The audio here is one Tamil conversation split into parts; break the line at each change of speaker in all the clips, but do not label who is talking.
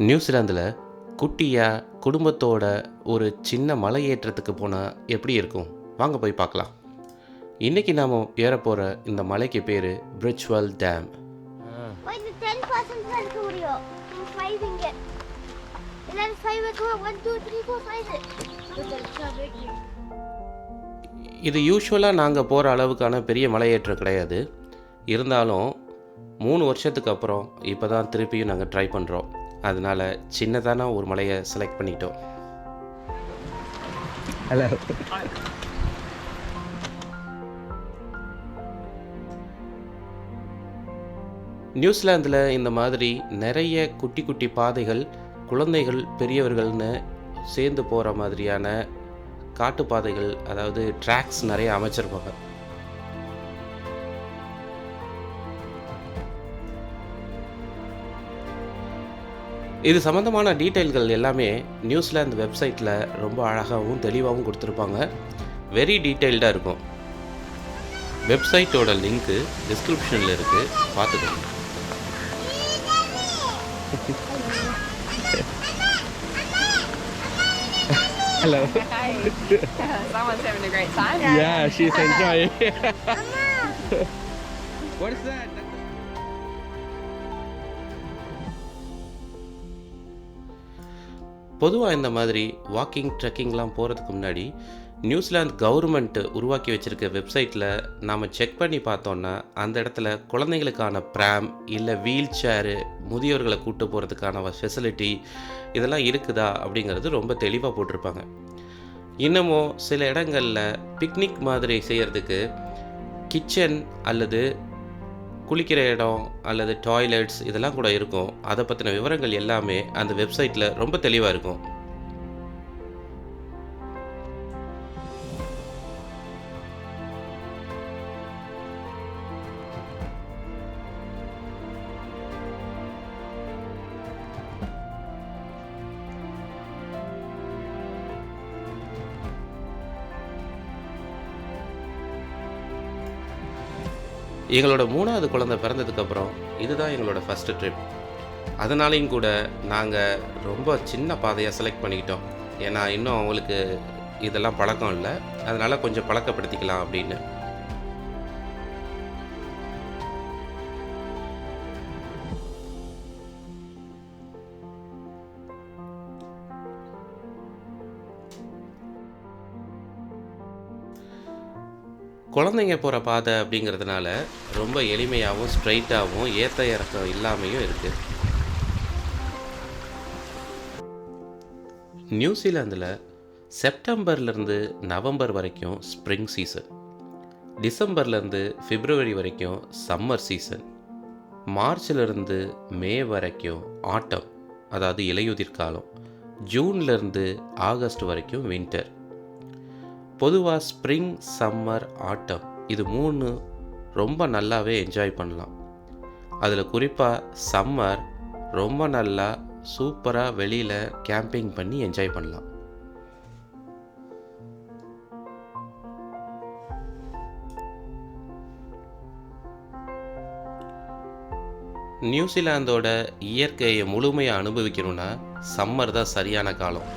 நியூசிலாந்தில் குட்டியாக குடும்பத்தோட ஒரு சின்ன மலை ஏற்றத்துக்கு போனால் எப்படி இருக்கும்? வாங்க போய் பார்க்கலாம். இன்றைக்கி நாம் ஏறப்போகிற இந்த மலைக்கு பேர் பிரிட்ஜ்வெல் டேம். இது யூஸ்வலாக நாங்கள் போகிற அளவுக்கான பெரிய மலையேற்றம் கிடையாது. இருந்தாலும் 3 வருஷத்துக்கு அப்புறம் இப்போ தான் திருப்பியும் நாங்கள் ட்ரை பண்ணுறோம். அதனால் சின்னதான ஒரு மலையை செலக்ட் பண்ணிட்டோம்.
ஹலோ.
நியூசிலாந்தில் இந்த மாதிரி நிறைய குட்டி குட்டி பாதைகள், குழந்தைகள் பெரியவர்கள்னு சேர்ந்து போகிற மாதிரியான காட்டுப்பாதைகள், அதாவது ட்ராக்ஸ் நிறைய அமைச்சிருப்பாங்க. இது சம்மந்தமான டீட்டெயில்கள் எல்லாமே நியூசிலாந்து வெப்சைட்டில் ரொம்ப அழகாகவும் தெளிவாகவும் கொடுத்துருப்பாங்க. வெரி டீட்டெயில்டாக இருக்கும். வெப்சைட்டோட லிங்க்கு டிஸ்கிரிப்ஷனில் இருக்குது, பார்த்துக்கோங்க.
Hello.
Hi. Someone's having a great time.
Yeah, she's enjoying. What is that?
பொதுவாக இந்த மாதிரி வாக்கிங் ட்ரெக்கிங்லாம் போகிறதுக்கு முன்னாடி நியூசிலாந்து கவர்மெண்ட் உருவாக்கி வச்சுருக்க வெப்சைட்டில் நாம் செக் பண்ணி பார்த்தோன்னா அந்த இடத்துல குழந்தைங்களுக்கான ப்ராம் இல்லை வீல் சேரு, முதியோர்களை கூட்டு போகிறதுக்கான ஃபெசிலிட்டி இதெல்லாம் இருக்குதா அப்படிங்கிறது ரொம்ப தெளிவாக போட்டிருப்பாங்க. இன்னமும் சில இடங்களில் பிக்னிக் மாதிரி செய்கிறதுக்கு கிச்சன் அல்லது குளிக்கிற இடம் அல்லது டாய்லெட்ஸ் இதெல்லாம் கூட இருக்கும். அதை பற்றின விவரங்கள் எல்லாமே அந்த வெப்சைட்டில் ரொம்ப தெளிவாக இருக்கும். எங்களோட 3வது குழந்தை பிறந்ததுக்கப்புறம் இதுதான் எங்களோட ஃபஸ்ட்டு ட்ரிப். அதனாலையும் கூட நாங்கள் ரொம்ப சின்ன பாதையாக செலக்ட் பண்ணிக்கிட்டோம். ஏன்னா இன்னும் அவங்களுக்கு இதெல்லாம் பழக்கம் இல்லை, அதனால் கொஞ்சம் பழக்கப்படுத்திக்கலாம் அப்படின்னு. குழந்தைங்க போகிற பாதை அப்படிங்கிறதுனால ரொம்ப எளிமையாகவும் ஸ்ட்ரைட்டாகவும் ஏற்ற இறக்கம் இல்லாமையும் இருக்குது. நியூசிலாந்தில் செப்டம்பர்லேருந்து நவம்பர் வரைக்கும் ஸ்ப்ரிங் சீசன், டிசம்பர்லேருந்து பிப்ரவரி வரைக்கும் சம்மர் சீசன், மார்ச்லேருந்து மே வரைக்கும் ஆட்டம், அதாவது இலையுதிர் காலம், ஜூன்லேருந்து ஆகஸ்ட் வரைக்கும் வின்டர். பொதுவாக ஸ்ப்ரிங், சம்மர், ஆட்டம் இது 3 ரொம்ப நல்லாவே என்ஜாய் பண்ணலாம். அதில் குறிப்பாக சம்மர் ரொம்ப நல்லா சூப்பராக வெளியில் கேம்பிங் பண்ணி என்ஜாய் பண்ணலாம். நியூசிலாந்தோட இயற்கையை முழுமையாக அனுபவிக்கணும்னா சம்மர் தான் சரியான காலம்.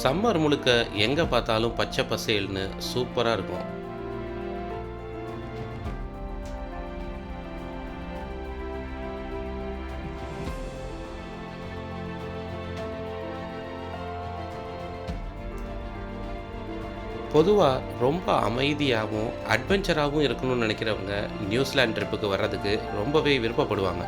சம்மர் முழுக்க எங்கே பார்த்தாலும் பச்சை பசேல்னு சூப்பராக இருக்கும். பொதுவாக ரொம்ப அமைதியாகவும் அட்வென்ச்சராகவும் இருக்கணும்னு நினைக்கிறவங்க நியூசிலாந்து ட்ரிப்புக்கு வர்றதுக்கு ரொம்பவே விருப்பப்படுவாங்க.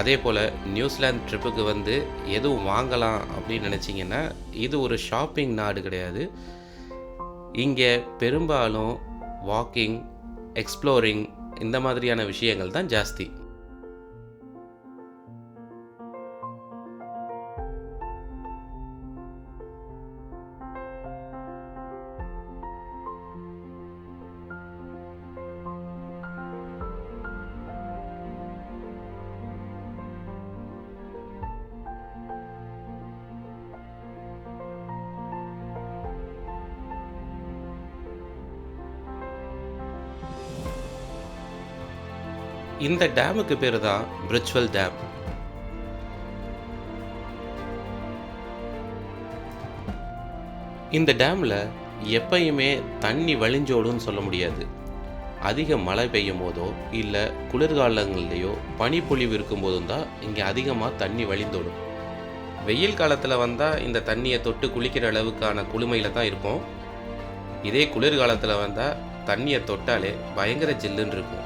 அதே போல் நியூசிலாந்து ட்ரிப்புக்கு வந்து எதுவும் வாங்கலாம் அப்படின்னு நினச்சிங்கன்னா இது ஒரு ஷாப்பிங் நாடு கிடையாது. இங்கே பெரும்பாலும் வாக்கிங், எக்ஸ்ப்ளோரிங் இந்த மாதிரியான விஷயங்கள் தான் ஜாஸ்தி. இந்த டேமுக்கு பேர் தான் பிரிட்ஜ்வெல் டேம். இந்த டேமில் எப்பயுமே தண்ணி வழிஞ்சோடுன்னு சொல்ல முடியாது. அதிக மழை பெய்யும் போதோ இல்லை குளிர்காலங்கள்லேயோ பனிப்பொழிவு இருக்கும்போதும் தான் இங்கே அதிகமாக தண்ணி வழிந்தோடும். வெயில் காலத்தில் வந்தால் இந்த தண்ணியை தொட்டு குளிக்கிற அளவுக்கான குளுமையில் தான் இருக்கும். இதே குளிர்காலத்தில் வந்தால் தண்ணியை தொட்டாலே பயங்கர ஜில்லுன்னு இருக்கும்.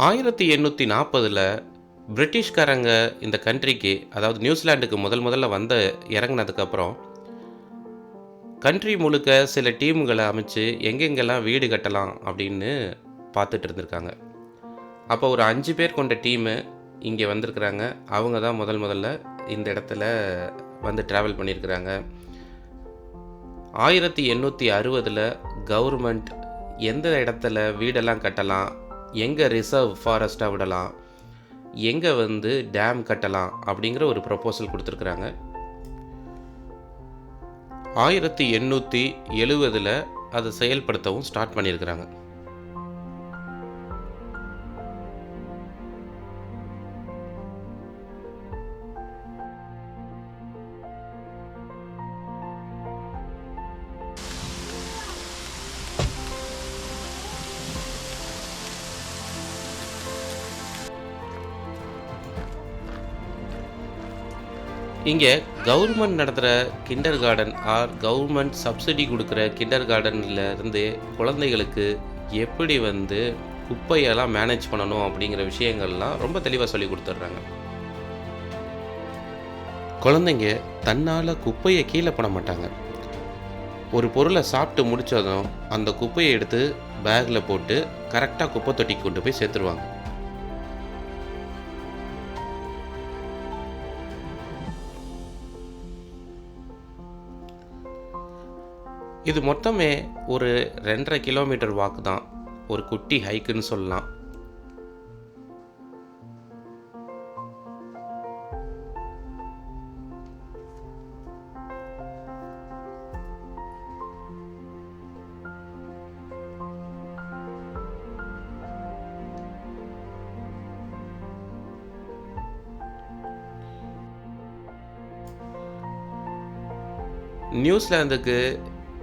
ஆயிரத்தி 1840 பிரிட்டிஷ்காரங்க இந்த கண்ட்ரிக்கு, அதாவது நியூசிலாண்டுக்கு முதல்ல இறங்கினதுக்கப்புறம் கண்ட்ரி முழுக்க சில டீமுகளை அமைச்சு எங்கெங்கெல்லாம் வீடு கட்டலாம் அப்படின்னு பார்த்துட்டு இருந்திருக்காங்க. அப்போ ஒரு 5 பேர் கொண்ட டீமு இங்கே வந்திருக்கிறாங்க. அவங்க தான் முதல்ல இந்த இடத்துல வந்து ட்ராவல் பண்ணியிருக்கிறாங்க. 1860 கவர்மெண்ட் எந்த இடத்துல வீடெல்லாம் கட்டலாம், எங்கே ரிசர்வ் ஃபாரஸ்ட்டாக விடலாம், எங்கே வந்து டேம் கட்டலாம் அப்படிங்கிற ஒரு ப்ரொப்போசல் கொடுத்துருக்குறாங்க. 1870 அதை செயல்படுத்தவும் ஸ்டார்ட் பண்ணியிருக்கிறாங்க. இங்கே கவர்மெண்ட் நடத்துகிற kindergarten or government subsidy கொடுக்குற கிண்டர் கார்டன்லேருந்து குழந்தைகளுக்கு எப்படி வந்து குப்பையெல்லாம் மேனேஜ் பண்ணணும் அப்படிங்கிற விஷயங்கள்லாம் ரொம்ப தெளிவாக சொல்லி கொடுத்துட்றாங்க. குழந்தைங்க தன்னால் குப்பையை கீழே பண்ண மாட்டாங்க. ஒரு பொருளை சாப்பிட்டு முடித்ததும் அந்த குப்பையை எடுத்து பேக்கில் போட்டு கரெக்டாக குப்பை தொட்டிக்கு கொண்டு போய் சேர்த்துருவாங்க. இது மொத்தமே ஒரு 2.5 கிலோமீட்டர் வாக்கு தான். ஒரு குட்டி ஹைக்குன்னு சொல்லலாம். நியூசிலாந்துக்கு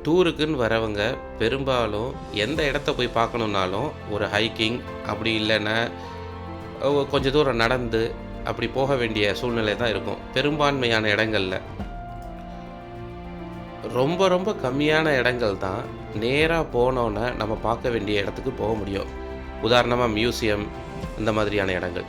டூருக்குன்னு வரவங்க பெரும்பாலும் எந்த இடத்த போய் பார்க்கணுன்னாலும் ஒரு ஹைக்கிங், அப்படி இல்லைன்னா கொஞ்சம் தூரம் நடந்து அப்படி போக வேண்டிய சூழ்நிலை தான் இருக்கும் பெரும்பான்மையான இடங்களில். ரொம்ப ரொம்ப கம்மியான இடங்கள் தான் நேராக போனோன்னே நம்ம பார்க்க வேண்டிய இடத்துக்கு போக முடியும். உதாரணமாக மியூசியம், இந்த மாதிரியான இடங்கள்.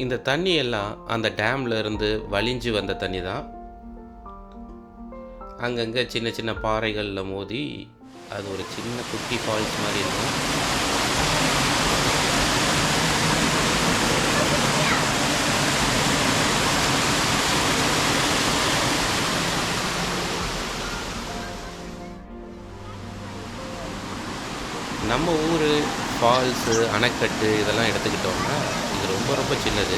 இந்த தண்ணி எல்லாம் அந்த டேம்ல இருந்து வழிஞ்சு வந்த தண்ணி தான். அங்கங்கே சின்ன சின்ன பாறைகளில் மோதி அது ஒரு சின்ன குட்டி ஃபால்ஸ் மாதிரி இருக்கும். நம்ம ஊர் ஃபால்ஸு, அணைக்கட்டு இதெல்லாம் எடுத்துக்கிட்டோம்னா இது ரொம்ப ரொம்ப சின்னது.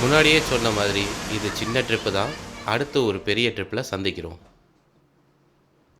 முன்னாடியே சொன்ன மாதிரி இது சின்ன ட்ரிப்பு தான். அடுத்து ஒரு பெரிய ட்ரிப்பில் சந்திக்கிறோம்.